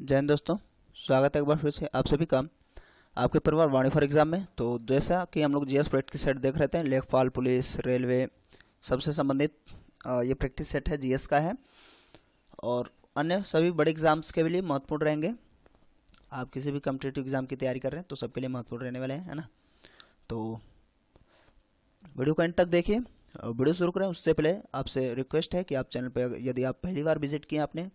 जय हिंद दोस्तों। स्वागत है एक बार फिर से आप सभी का आपके परिवार वाणी फॉर एग्जाम में। तो जैसा कि हम लोग जीएस प्रैक्टिस सेट देख रहे थे, लेखपाल, पुलिस, रेलवे सबसे संबंधित ये प्रैक्टिस सेट है, जीएस का है और अन्य सभी बड़े एग्जाम्स के लिए महत्वपूर्ण रहेंगे। आप किसी भी कॉम्पिटिटिव एग्जाम की तैयारी कर रहे हैं तो सबके लिए महत्वपूर्ण रहने वाले हैं, है ना। तो वीडियो को एंड तक देखिए। वीडियो शुरू करें उससे पहले आपसे रिक्वेस्ट है कि आप चैनल पर यदि आप पहली बार विजिट किए आपने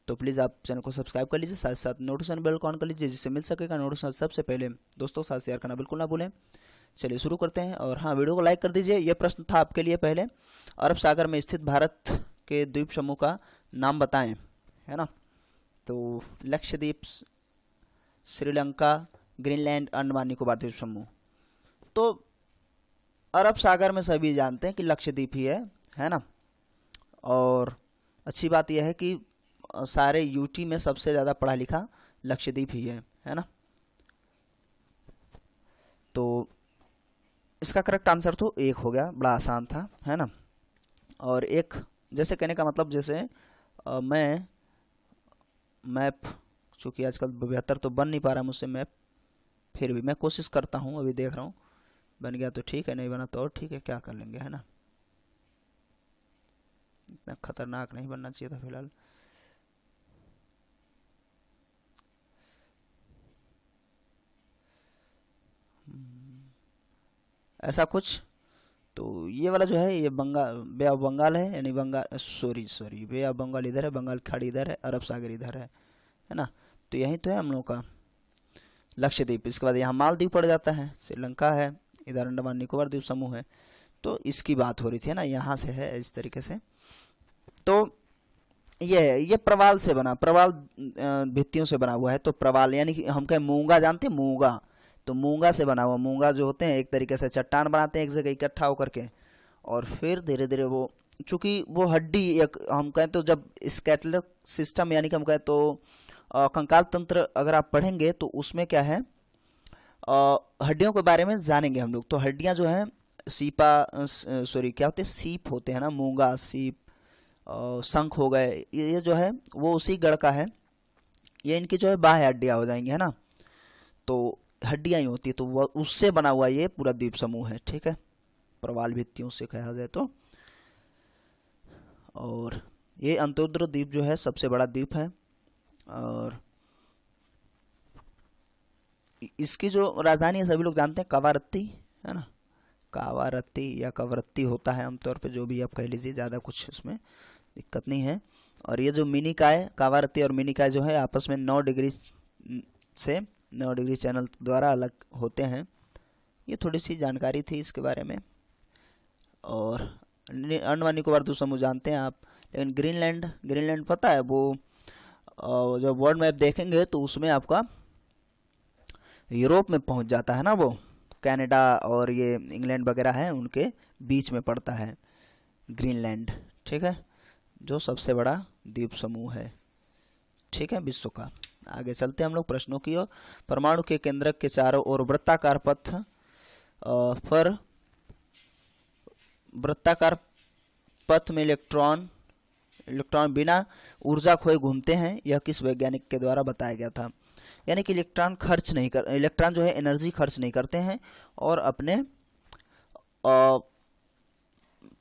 तो प्लीज़ आप चैनल को सब्सक्राइब कर लीजिए, साथ साथ नोटिफिकेशन बेल को ऑन कर लीजिए जिससे मिल सकेगा नोटिफिकेशन सबसे पहले। दोस्तों के साथ शेयर करना बिल्कुल ना भूलें। चलिए शुरू करते हैं। और हाँ, वीडियो को लाइक कर दीजिए। ये प्रश्न था आपके लिए पहले, अरब सागर में स्थित भारत के द्वीप समूह का नाम बताएं, है ना। तो लक्षद्वीप, श्रीलंका, ग्रीनलैंड, अंडमान निकोबार द्वीप समूह। तो अरब सागर में सभी जानते हैं कि लक्षद्वीप ही है ना। और अच्छी बात यह है कि सारे यूटी में सबसे ज़्यादा पढ़ा लिखा लक्षद्वीप ही है ना। तो इसका करेक्ट आंसर तो एक हो गया, बड़ा आसान था, है ना। और एक जैसे कहने का मतलब, जैसे मैं मैप, चूँकि आजकल बेहतर तो बन नहीं पा रहा मुझसे मैप, फिर भी मैं कोशिश करता हूँ, अभी देख रहा हूँ। बन गया तो ठीक है, नहीं बना तो और ठीक है, क्या कर लेंगे, है ना। इतना खतरनाक नहीं बनना चाहिए था फिलहाल। ऐसा कुछ। तो ये वाला जो है ये बे ऑफ बंगाल है, यानी Bengal, sorry bay of Bengal इधर है, बंगाल खाड़ी इधर है, अरब सागर इधर है ना। तो यही तो है हम लोगों का लक्षद्वीप। इसके बाद यहाँ मालदीव पड़ जाता है, श्रीलंका है, इधर अंडमान निकोबार द्वीप समूह है। तो इसकी बात हो रही थी, है ना, यहाँ से है इस तरीके से। तो ये प्रवाल से बना, प्रवाल भित्तियों से बना हुआ है। तो प्रवाल यानी कि हम कहें मूंगा, जानते हैं मूंगा, तो मूंगा से बना हुआ। मूंगा जो होते हैं एक तरीके से चट्टान बनाते हैं एक जगह इकट्ठा होकर के, और फिर धीरे धीरे वो, चूंकि वो हड्डी एक, हम कहें तो जब स्केलेटल सिस्टम यानी कि हम कहें तो कंकाल तंत्र अगर आप पढ़ेंगे तो उसमें क्या है, हड्डियों के बारे में जानेंगे हम लोग। तो हड्डियां जो है सॉरी क्या होते हैं, सीप होते हैं ना, मूंगा, सीप, शंख हो गए, ये जो है वो उसी गढ़ का है। ये इनकी जो है बाह्य हड्डियां हो जाएंगी, है ना। तो हड्डियां ही होती है, तो वह उससे बना हुआ ये पूरा द्वीप समूह है, ठीक है, प्रवाल भित्तियों से कहा जाए तो। और ये अंत्योदय द्वीप जो है सबसे बड़ा द्वीप है। और इसकी जो राजधानी है सभी लोग जानते हैं, कवारत्ती, है ना। कावारत्ती या कवरत्ती होता है आमतौर पे, जो भी आप कह लीजिए, ज़्यादा कुछ उसमें दिक्कत नहीं है। और ये जो मिनिकाय, कावारत्ती और मिनिकाय जो है आपस में 9 डिग्री से 9 डिग्री चैनल द्वारा अलग होते हैं। ये थोड़ी सी जानकारी थी इसके बारे में। और अंडमान निकोबार द्वीप समूह जानते हैं आप, लेकिन ग्रीनलैंड पता है वो, जब वर्ल्ड मैप देखेंगे तो उसमें आपका यूरोप में पहुंच जाता है ना, वो कनाडा और ये इंग्लैंड वगैरह है उनके बीच में पड़ता है ग्रीनलैंड, ठीक है, जो सबसे बड़ा द्वीप समूह है, ठीक है, विश्व का। आगे चलते हैं हम लोग प्रश्नों की ओर। परमाणु के केंद्रक के चारों ओर वृत्ताकार पथ पर, वृत्ताकार पथ में इलेक्ट्रॉन बिना ऊर्जा खोए घूमते हैं, यह किस वैज्ञानिक के द्वारा बताया गया था। यानी कि इलेक्ट्रॉन जो है एनर्जी खर्च नहीं करते हैं और अपने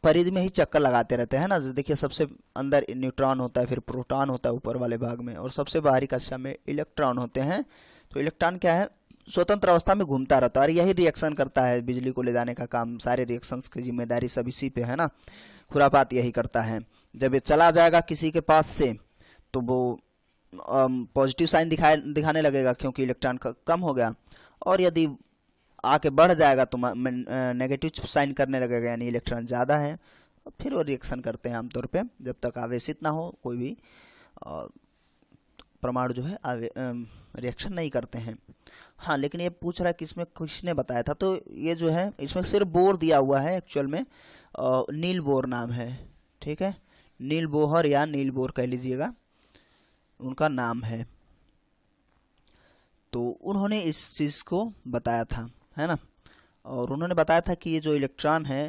परिधि में ही चक्कर लगाते रहते हैं ना। देखिए सबसे अंदर न्यूट्रॉन होता है, फिर प्रोटॉन होता है ऊपर वाले भाग में, और सबसे बाहरी कक्षा में इलेक्ट्रॉन होते हैं। तो इलेक्ट्रॉन क्या है, स्वतंत्र अवस्था में घूमता रहता है और यही रिएक्शन करता है, बिजली को ले जाने का काम, सारे रिएक्शंस की जिम्मेदारी सब इसी पे है ना। खुरापात यही करता है। जब ये चला जाएगा किसी के पास से तो वो पॉजिटिव साइन दिखाने लगेगा क्योंकि इलेक्ट्रॉन कम हो गया, और यदि आके बढ़ जाएगा तो नेगेटिव साइन करने लगेगा, यानी इलेक्ट्रॉन ज़्यादा है। फिर वो रिएक्शन करते हैं आमतौर पे, जब तक आवेशित ना हो कोई भी परमाणु जो है रिएक्शन नहीं करते हैं। हाँ, लेकिन ये पूछ रहा है कि इसमें किसने बताया था, तो ये जो है इसमें सिर्फ बोर दिया हुआ है, एक्चुअल में नील बोर नाम है, ठीक है, नील बोहर या नील बोर कह लीजिएगा, उनका नाम है। तो उन्होंने इस चीज़ को बताया था, है ना। और उन्होंने बताया था कि ये जो इलेक्ट्रॉन है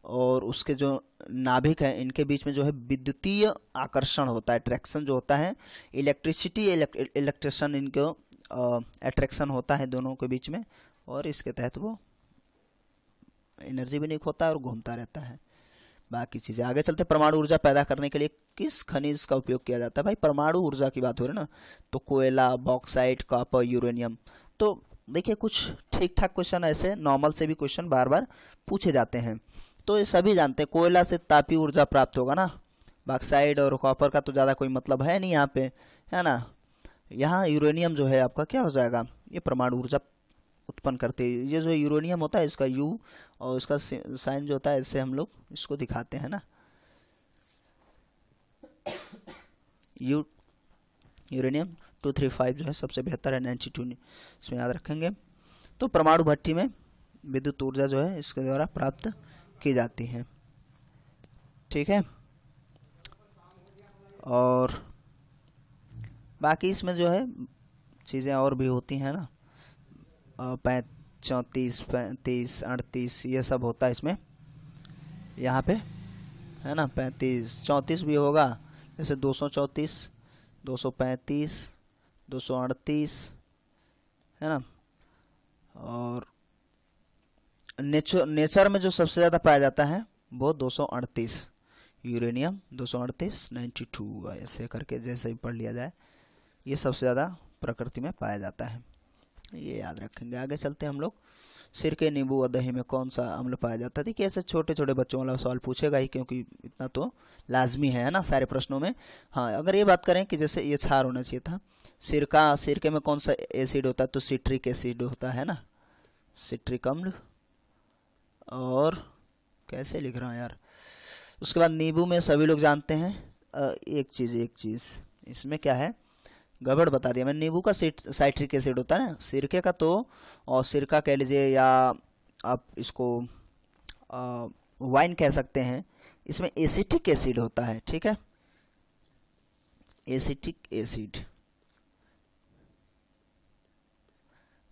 और उसके जो नाभिक है इनके बीच में जो है विद्युतीय आकर्षण होता है, अट्रैक्शन जो होता है, इलेक्ट्रिसिटी इलेक्ट्रिशन इनको अट्रैक्शन होता है दोनों के बीच में, और इसके तहत वो एनर्जी भी नहीं खोता है और घूमता रहता है। बाकी चीज़ें आगे चलते। परमाणु ऊर्जा पैदा करने के लिए किस खनिज का उपयोग किया जाता है? भाई परमाणु ऊर्जा की बात हो रही है ना, तो कोयला, बॉक्साइट, कॉपर, यूरेनियम। तो देखिए कुछ ठीक ठाक क्वेश्चन ऐसे नॉर्मल से भी क्वेश्चन बार बार पूछे जाते हैं, तो ये सभी जानते हैं। कोयला से तापीय ऊर्जा प्राप्त होगा ना, बॉक्साइट और कॉपर का तो ज़्यादा कोई मतलब है नहीं यहाँ पे, है ना। यहाँ यूरेनियम जो है आपका क्या हो जाएगा, ये परमाणु ऊर्जा उत्पन्न करते हैं। ये जो यूरेनियम होता है इसका यू और इसका साइन जो होता है इससे हम लोग इसको दिखाते हैं ना, यू यूरेनियम 235 जो है सबसे बेहतर है, 92 इसमें याद रखेंगे। तो परमाणु भट्टी में विद्युत ऊर्जा जो है इसके द्वारा प्राप्त की जाती है, ठीक है। और बाकी इसमें जो है चीज़ें और भी होती हैं ना, 34, 35, 38 ये सब होता है इसमें, यहाँ पे है ना। 35, 34 भी होगा, जैसे 234, 235, 238 है ना। और नेचर में जो सबसे ज़्यादा पाया जाता है वो 238, यूरेनियम 238, 92 ऐसे करके जैसे ही पढ़ लिया जाए, ये सबसे ज़्यादा प्रकृति में पाया जाता है, ये याद रखेंगे। आगे चलते हैं हम लोग। सिरके, नींबू और दही में कौन सा अम्ल पाया जाता है? देखिए ऐसे छोटे छोटे बच्चों वाला सवाल पूछेगा ही, क्योंकि इतना तो लाजमी है ना सारे प्रश्नों में। हाँ, अगर ये बात करें कि जैसे ये छार होना चाहिए था, सिरके में कौन सा एसिड होता है? तो सिट्रिक एसिड होता है ना, सिट्रिक अम्ल। और कैसे लिख रहा हूँ यार। उसके बाद नींबू में सभी लोग जानते हैं, एक चीज़ इसमें क्या है, गड़बड़ बता दिया मैंने। नींबू का साइट्रिक एसिड होता है ना, सिरके का तो, और सिरका कह लीजिए या आप इसको वाइन कह सकते हैं, इसमें एसिटिक एसिड होता है, ठीक है, एसिटिक एसिड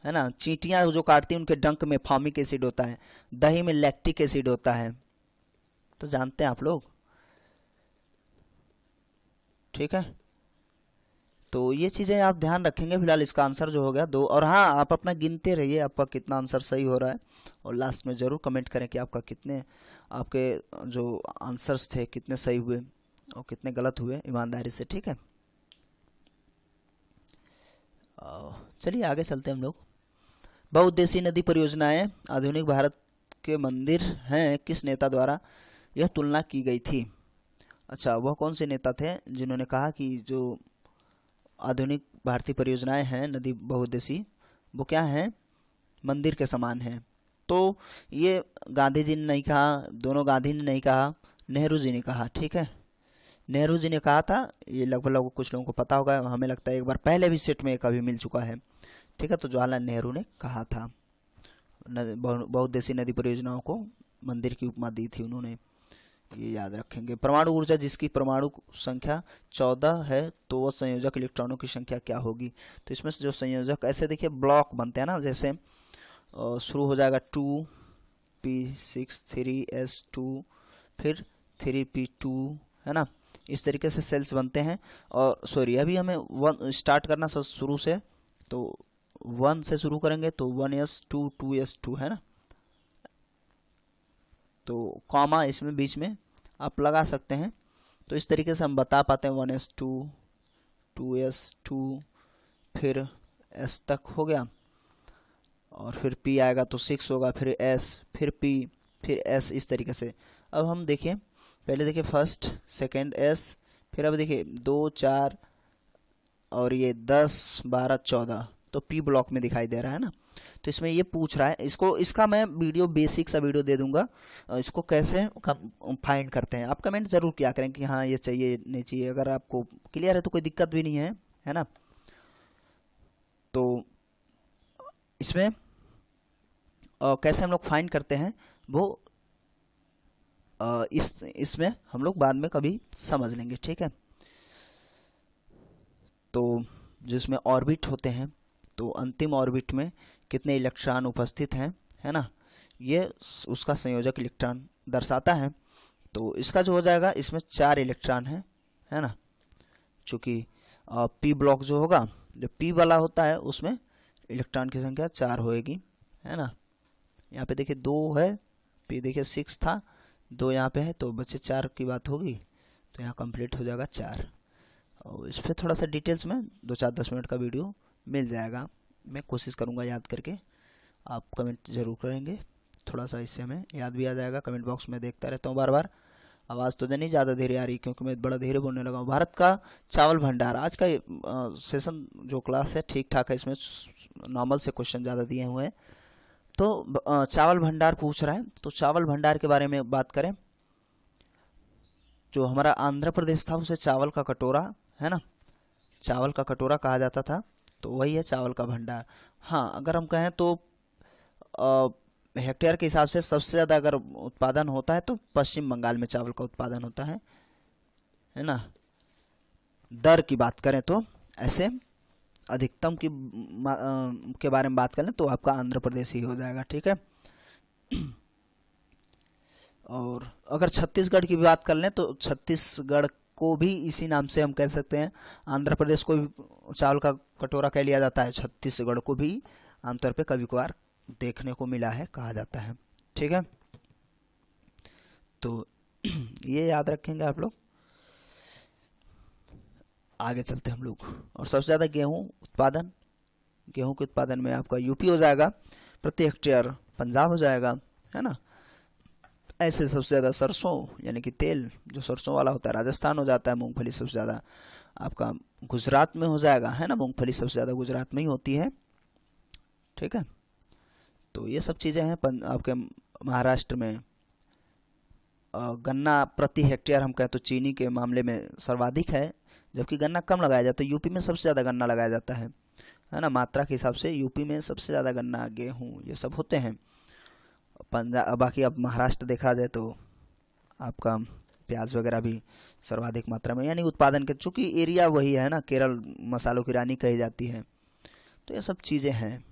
है ना। चींटियां जो काटती हैं उनके डंक में फॉर्मिक एसिड होता है, दही में लैक्टिक एसिड होता है, तो जानते हैं आप लोग, ठीक है। तो ये चीज़ें आप ध्यान रखेंगे। फिलहाल इसका आंसर जो हो गया 2। और हाँ, आप अपना गिनते रहिए आपका कितना आंसर सही हो रहा है, और लास्ट में ज़रूर कमेंट करें कि आपका कितने, आपके जो आंसर्स थे कितने सही हुए और कितने गलत हुए, ईमानदारी से, ठीक है। चलिए आगे चलते हैं हम लोग। बहुउद्देशीय नदी परियोजनाएं आधुनिक भारत के मंदिर हैं, किस नेता द्वारा यह तुलना की गई थी? अच्छा, वह कौन से नेता थे जिन्होंने कहा कि जो आधुनिक भारतीय परियोजनाएं हैं नदी बहुउद्देशीय, वो क्या हैं, मंदिर के समान हैं? तो ये गांधी जी ने नहीं कहा, दोनों गांधी ने नहीं कहा, नेहरू जी ने कहा, ठीक है। नेहरू जी ने कहा था, ये लगभग कुछ लोगों को पता होगा, हमें लगता है एक बार पहले भी सेट में कभी मिल चुका है, ठीक है। तो जवाहरलाल नेहरू ने कहा था, बहुउद्देशीय नदी परियोजनाओं को मंदिर की उपमा दी थी उन्होंने, ये याद रखेंगे। परमाणु ऊर्जा जिसकी परमाणु संख्या 14 है, तो वह संयोजक इलेक्ट्रॉनों की संख्या क्या होगी? तो इसमें से जो संयोजक, ऐसे देखिए ब्लॉक बनते हैं ना, जैसे शुरू हो जाएगा 2p6 3s2 फिर 3p2 है ना, इस तरीके से सेल्स बनते हैं। और सॉरी, अभी हमें 1 स्टार्ट करना शुरू से, तो 1 से शुरू करेंगे तो 1s2 2s2 है ना, तो कॉमा इसमें बीच में आप लगा सकते हैं, तो इस तरीके से हम बता पाते हैं 1s2 2s2 फिर s तक हो गया, और फिर p आएगा तो 6 होगा, फिर s फिर p फिर s, इस तरीके से। अब हम देखिए, पहले देखिए फर्स्ट सेकेंड s, फिर अब देखिए 2 4 और ये 10 12 14, तो p ब्लॉक में दिखाई दे रहा है ना। तो इसमें ये पूछ रहा है, इसका मैं वीडियो बेसिक सा वीडियो दे दूंगा, इसको कैसे फाइंड करते हैं। आप कमेंट जरूर किया करें कि हाँ ये चाहिए नहीं चाहिए, अगर आपको क्लियर है तो कोई दिक्कत भी नहीं है ना। तो इसमें कैसे हम लोग फाइंड करते हैं वो इसमें हम लोग बाद में कभी समझ लेंगे, ठीक है। तो जिसमें ऑर्बिट होते हैं, तो अंतिम ऑर्बिट में कितने इलेक्ट्रॉन उपस्थित हैं, है ना, ये उसका संयोजक इलेक्ट्रॉन दर्शाता है। तो इसका जो हो जाएगा, इसमें 4 इलेक्ट्रॉन है ना, चूँकि पी ब्लॉक जो होगा, जो पी वाला होता है उसमें इलेक्ट्रॉन की संख्या 4 होएगी, है ना। यहाँ पे देखिए 2 है, पी देखिए 6 था, 2 यहाँ पे है, तो बच्चे 4 की बात होगी, तो यहाँ कंप्लीट हो जाएगा 4। और इस पर थोड़ा सा डिटेल्स में 2-4-10 मिनट का वीडियो मिल जाएगा, मैं कोशिश करूँगा याद करके। आप कमेंट ज़रूर करेंगे, थोड़ा सा इससे हमें याद भी आ जाएगा। कमेंट बॉक्स में देखता रहता हूँ बार बार। आवाज़ तो नहीं ज़्यादा धीरे आ रही, क्योंकि मैं बड़ा धीरे बोलने लगा हूँ। भारत का चावल भंडार, आज का सेशन जो क्लास है ठीक ठाक है, इसमें नॉर्मल से क्वेश्चन ज़्यादा दिए हुए हैं। तो चावल भंडार पूछ रहा है, तो चावल भंडार के बारे में बात करें, जो हमारा आंध्र प्रदेश था उसे चावल का कटोरा, है ना, चावल का कटोरा कहा जाता था, तो वही है चावल का भंडार। हाँ, अगर हम कहें तो हेक्टेयर के हिसाब से सबसे ज़्यादा अगर उत्पादन होता है तो पश्चिम बंगाल में चावल का उत्पादन होता है ना। दर की बात करें तो ऐसे अधिकतम की के बारे में बात करें तो आपका आंध्र प्रदेश ही हो जाएगा, ठीक है। और अगर छत्तीसगढ़ की बात कर लें तो छत्तीसगढ़ को भी इसी नाम से हम कह सकते हैं। आंध्र प्रदेश को भी चावल का कटोरा कह लिया जाता है, छत्तीसगढ़ को भी आमतौर पे कभी कभार देखने को मिला है, कहा जाता है, ठीक है। तो ये याद रखेंगे आप लोग। आगे चलते हम लोग। और सबसे ज़्यादा गेहूं उत्पादन, गेहूं के उत्पादन में आपका यूपी हो जाएगा, प्रति हेक्टेयर पंजाब हो जाएगा, है ना। ऐसे सबसे ज़्यादा सरसों यानी कि तेल जो सरसों वाला होता है राजस्थान हो जाता है। मूंगफली सबसे ज़्यादा आपका गुजरात में हो जाएगा, है ना, मूंगफली सबसे ज़्यादा गुजरात में ही होती है, ठीक है। तो ये सब चीज़ें हैं। आपके महाराष्ट्र में गन्ना प्रति हेक्टेयर हम कहें तो चीनी के मामले में सर्वाधिक है, जबकि गन्ना कम लगाया जाता है। यूपी में सबसे ज़्यादा गन्ना लगाया जाता है ना, मात्रा के हिसाब से यूपी में सबसे ज़्यादा गन्ना, गेहूँ ये सब होते हैं। पंजाब, बाकी अब महाराष्ट्र देखा जाए तो आपका प्याज वगैरह भी सर्वाधिक मात्रा में, यानी उत्पादन के, चूँकि एरिया वही है ना, केरल मसालों की रानी कही जाती है। तो ये सब चीज़ें हैं।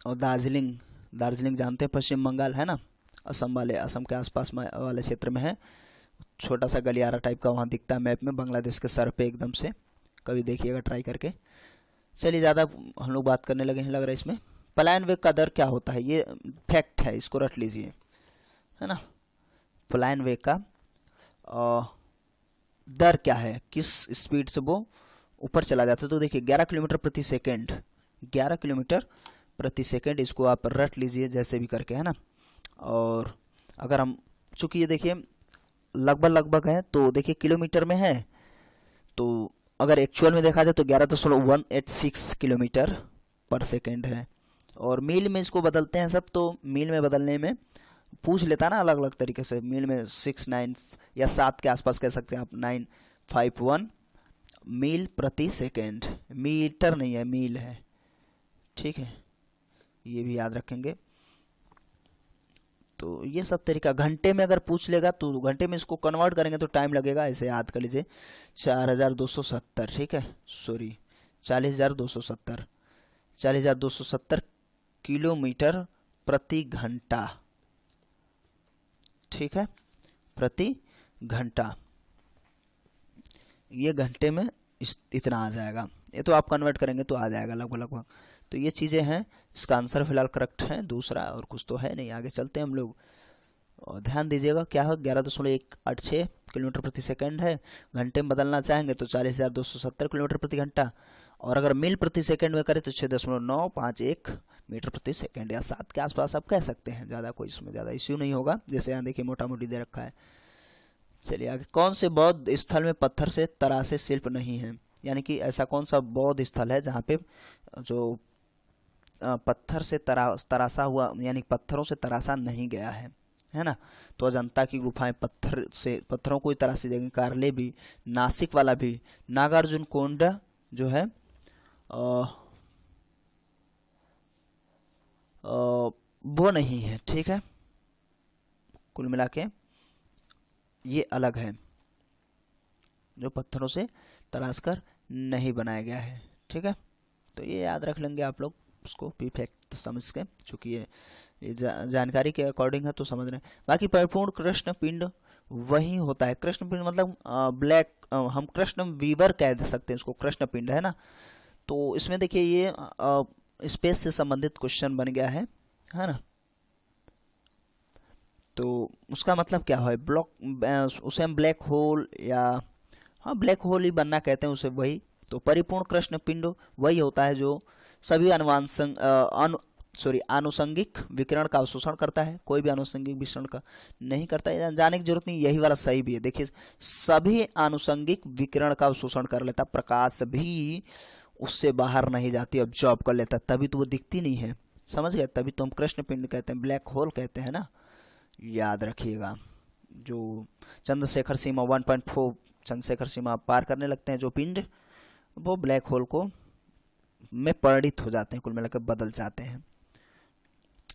और दार्जिलिंग जानते हैं, पश्चिम बंगाल, है ना, असम के आसपास वाले क्षेत्र में है। छोटा सा गलियारा टाइप का वहाँ दिखता है मैप में, बांग्लादेश के सर पे एकदम से, कभी देखिएगा ट्राई करके। चलिए, ज़्यादा हम लोग बात करने लगे हैं लग रहा है इसमें। पलायन वेग का दर क्या होता है, ये फैक्ट है, इसको रट लीजिए, है ना। पलायन वेग का दर क्या है, किस स्पीड से वो ऊपर चला जाता है। तो देखिए 11 किलोमीटर प्रति सेकेंड, 11 किलोमीटर प्रति सेकेंड, इसको आप रट लीजिए जैसे भी करके, है ना। और अगर हम, चूँकि ये देखिए लगभग है, तो देखिए किलोमीटर में है, तो अगर एक्चुअल में देखा जाए तो 11.186 किलोमीटर पर सेकेंड है। और मील में इसको बदलते हैं सब, तो मील में बदलने में पूछ लेता ना अलग अलग तरीके से। मील में 6-9 या 7 के आसपास कह सकते हैं आप, 951 मील प्रति सेकेंड, मीटर नहीं है, मील है, ठीक है, ये भी याद रखेंगे। तो ये सब तरीका, घंटे में अगर पूछ लेगा तो घंटे में इसको कन्वर्ट करेंगे तो टाइम लगेगा, ऐसे याद कर लीजिए 4270, ठीक है, सॉरी 40,270, 40,270 किलोमीटर प्रति घंटा, ठीक है, प्रति घंटा। ये घंटे में इतना आ जाएगा, ये तो आप कन्वर्ट करेंगे तो आ जाएगा लगभग। तो ये चीज़ें हैं, इसका आंसर फिलहाल करेक्ट है दूसरा, और कुछ तो है नहीं। आगे चलते हैं हम लोग, और ध्यान दीजिएगा क्या है, 11.186 किलोमीटर प्रति सेकंड है। घंटे में बदलना चाहेंगे तो 40,270 किलोमीटर प्रति घंटा, और अगर मील प्रति सेकंड में करें तो 6.951 मीटर प्रति सेकंड, या 7 के आसपास आप कह सकते हैं, ज़्यादा कोई इसमें ज़्यादा इश्यू नहीं होगा। जैसे यहाँ देखिए मोटा मोटी दे रखा है। चलिए आगे, कौन से बौद्ध स्थल में पत्थर से तरासे शिल्प नहीं है, यानी कि ऐसा कौन सा बौद्ध स्थल है जहाँ पे जो पत्थर से तरासा हुआ, यानी पत्थरों से तरासा नहीं गया है ना। तो अजंता की गुफाएं पत्थरों को ही तराशी जाएंगी, कारले भी, नासिक वाला भी, नागार्जुन कोंडा जो है वो नहीं है, ठीक है। कुल मिला के ये अलग है, जो पत्थरों से तराश कर नहीं बनाया गया है, ठीक है। तो ये याद रख लेंगे आप लोग, उसको पी फैक्ट समझ के, चूँकि ये जानकारी के अकॉर्डिंग है तो समझ रहे हैं। बाकी परिपूर्ण कृष्ण पिंड वही होता है। कृष्ण पिंड मतलब ब्लैक, हम कृष्ण वीवर कह सकते हैं इसको, कृष्ण पिंड है ना। तो इसमें देखिए ये स्पेस से संबंधित क्वेश्चन बन गया है ना। तो उसका मतलब क्या है, उसे हम ब्लैक होल या हाँ ब्लैक होल ही बनना कहते हैं उसे, वही। तो परिपूर्ण कृष्ण पिंड वही होता है जो सभी आनुषंगिक विकिरण का अवशोषण करता है, कोई भी आनुषंगिक विकिरण का नहीं करता है। जाने की जरूरत नहीं, यही वाला सही भी है। देखिए सभी आनुषंगिक विकिरण का अवशोषण कर लेता, प्रकाश भी उससे बाहर नहीं जाती, ऑब्जॉर्ब कर लेता, तभी तो वो दिखती नहीं है, समझ गए। तभी तो हम कृष्ण पिंड कहते हैं, ब्लैक होल कहते हैं ना, याद रखिएगा। जो चंद्रशेखर सीमा 1.4 चंद्रशेखर सीमा पार करने लगते हैं जो पिंड, वो ब्लैक होल को में परिणित हो जाते हैं, कुल मिलाकर बदल जाते हैं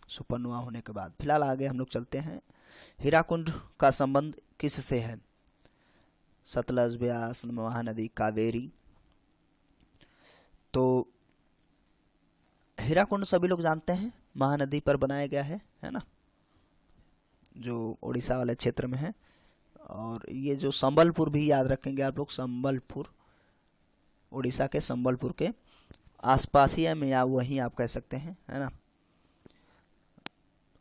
सुपरनोवा होने के बाद। फिलहाल आगे हम लोग चलते हैं। हीराकुंड का संबंध किससे है? सतलज, ब्यास, महानदी, कावेरी। तो हीराकुंड सभी लोग जानते हैं महानदी पर बनाया गया है ना, जो उड़ीसा वाले क्षेत्र में है। और ये जो संबलपुर भी याद रखेंगे आप लोग, संबलपुर उड़ीसा के संबलपुर के आसपास ही है, या वहीं आप कह सकते हैं, है ना।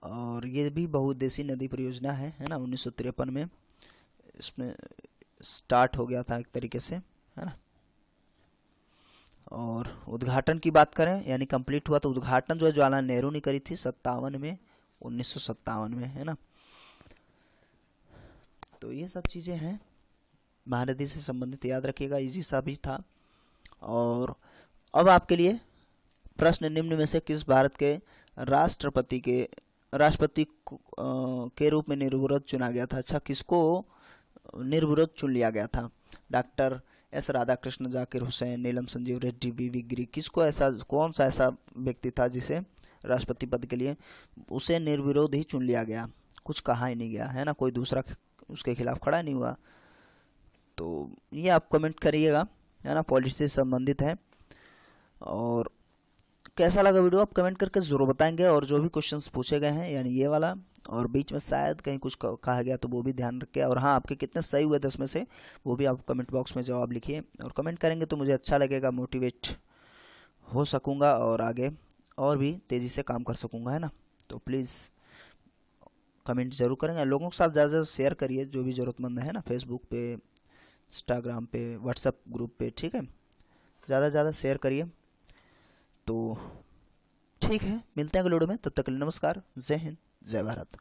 और ये भी बहुउद्देशीय नदी परियोजना है ना। 1953 में इसमें स्टार्ट हो गया था एक तरीके से, है ना। और उद्घाटन की बात करें यानी कंप्लीट हुआ, तो उद्घाटन जो है जवाहरलाल नेहरू ने करी थी 57 में, 1957 में, है ना। तो ये सब चीज़ें हैं महानदी से संबंधित, याद रखिएगा, इजी सा भी था। और अब आपके लिए प्रश्न, निम्न में से किस भारत के राष्ट्रपति के रूप में निर्विरोध चुना गया था? अच्छा, किसको निर्विरोध चुन लिया गया था? Doctor S Radhakrishna, Zakir Hussain, Neelam Sanjiva Reddy, V Giri, किसको ऐसा, कौन सा ऐसा व्यक्ति था जिसे राष्ट्रपति पद के लिए उसे निर्विरोध ही चुन लिया गया? कुछ कहा ही नहीं गया, है ना, कोई दूसरा उसके खिलाफ खड़ा नहीं हुआ। तो ये आप कमेंट करिएगा, है ना, पॉलिसी से संबंधित है। और कैसा लगा वीडियो आप कमेंट करके ज़रूर बताएंगे। और जो भी क्वेश्चंस पूछे गए हैं यानी ये वाला, और बीच में शायद कहीं कुछ कहा गया तो वो भी ध्यान रखिए। और हाँ, आपके कितने सही हुए 10 में से, वो भी आप कमेंट बॉक्स में जवाब लिखिए। और कमेंट करेंगे तो मुझे अच्छा लगेगा, मोटिवेट हो सकूँगा और आगे और भी तेज़ी से काम कर सकूँगा, है ना। तो प्लीज़ कमेंट ज़रूर करेंगे, लोगों के साथ ज़्यादा से ज़्यादा शेयर करिए जो भी ज़रूरतमंद है ना, फेसबुक पे, इंस्टाग्राम पे, व्हाट्सएप ग्रुप पे, ठीक है, ज़्यादा से ज़्यादा शेयर करिए। तो ठीक है, मिलते हैं अगले वीडियो में, तब तक के लिए नमस्कार, जय हिंद, जय भारत।